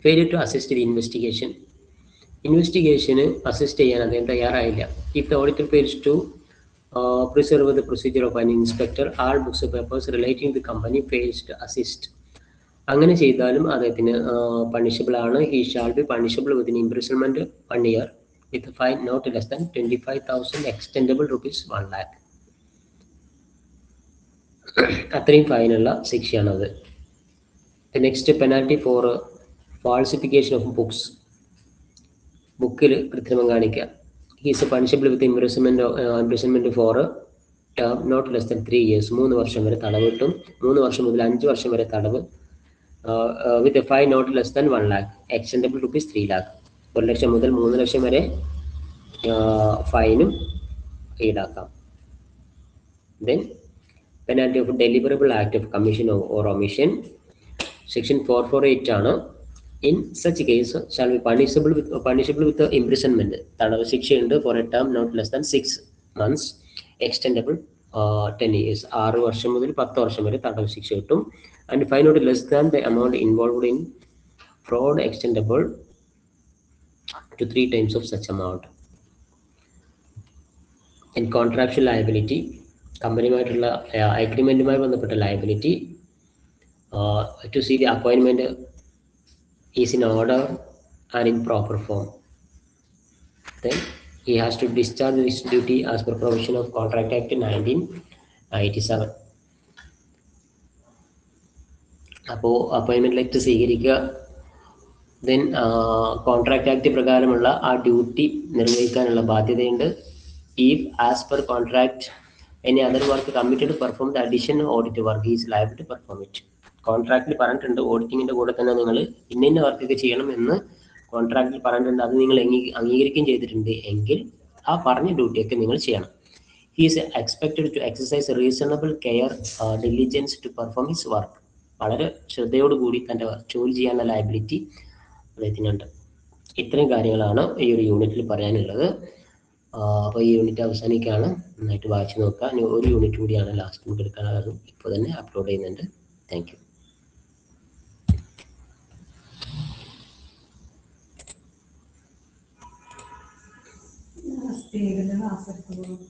failure to assist the ഇൻവെസ്റ്റിഗേഷന് അസിസ്റ്റ് ചെയ്യാൻ അദ്ദേഹം തയ്യാറായില്ല. if the auditor fails to preserve the procedure of an inspector, all books of papers relating to the company fails to assist. അങ്ങനെ ചെയ്താലും അദ്ദേഹത്തിന് പണിഷബിൾ ആണ്. he shall be punishable with an imprisonment 1 year with a fine not less than 25,000 extendable ₹1 lakh. അത്രയും ഫൈനുള്ള ശിക്ഷയാണത്. Next penalty for falsification of books. ബുക്കിൽ കൃത്രിമം കാണിക്കുക. He's punishable with imprisonment for term not less than 3 years. 3 വർഷം വരെ തടവ് കിട്ടും. 3 വർഷം മുതൽ 5 വർഷം വരെ തടവ്. With a fine not less than 1 lakh extendable ₹3 lakh. 1 ലക്ഷം മുതൽ 3 ലക്ഷം വരെ ഫൈനും ഈടാക്കാം. Then penalty of deliverable act of commission or omission section 448 ആണ്. In such case shall be punishable with imprisonment. തടവ് ശിക്ഷയുണ്ട് for a term not less than 6 months extendable 10 years. 6 വർഷം മുതൽ 10 വർഷം വരെ തടവ് ശിക്ഷ കിട്ടും. And fine not less than the amount involved in fraud extendable to 3 times of such amount. In contractual liability, കമ്പനിയുമായിട്ടുള്ള അഗ്രിമെൻറ്റുമായി ബന്ധപ്പെട്ട liability, to see the appointment is in order and in proper form. Then he has to discharge this duty as per provision of Contract Act 1987. അപ്പോൾ appointment letter സ്വീകരിക്കുക. Then contract act പ്രകാരമുള്ള ആ duty നിർവഹിക്കാനുള്ള ബാധ്യതയുണ്ട്. If as per contract any other work committed to perform the additional audit work, he is liable to perform it. കോൺട്രാക്റ്റിൽ പറഞ്ഞിട്ടുണ്ട് ഓഡിറ്റിങ്ങിൻ്റെ കൂടെ തന്നെ നിങ്ങൾ ഇന്ന വർക്കൊക്കെ ചെയ്യണം എന്ന് കോൺട്രാക്റ്റിൽ പറഞ്ഞിട്ടുണ്ട്. അത് നിങ്ങൾ അംഗീകരിക്കുകയും ചെയ്തിട്ടുണ്ട് എങ്കിൽ ആ പറഞ്ഞ ഡ്യൂട്ടിയൊക്കെ നിങ്ങൾ ചെയ്യണം. He is expected to exercise reasonable care diligence to perform his work. വളരെ ശ്രദ്ധയോടുകൂടി തൻ്റെ ജോലി ചെയ്യാനുള്ള ലയബിലിറ്റി അദ്ദേഹത്തിനുണ്ട്. ഇത്രയും കാര്യങ്ങളാണ് ഈ ഒരു യൂണിറ്റിൽ പറയാനുള്ളത്. അപ്പോൾ ഈ യൂണിറ്റ് അവസാനിക്കുകയാണ്. നന്നായിട്ട് വായിച്ച് നോക്കുക. ഇനി ഒരു യൂണിറ്റ് കൂടിയാണ് ലാസ്റ്റ് നമുക്ക് എടുക്കാനുള്ളത്. ഇപ്പോൾ തന്നെ അപ്ലോഡ് ചെയ്യുന്നുണ്ട്. Thank you.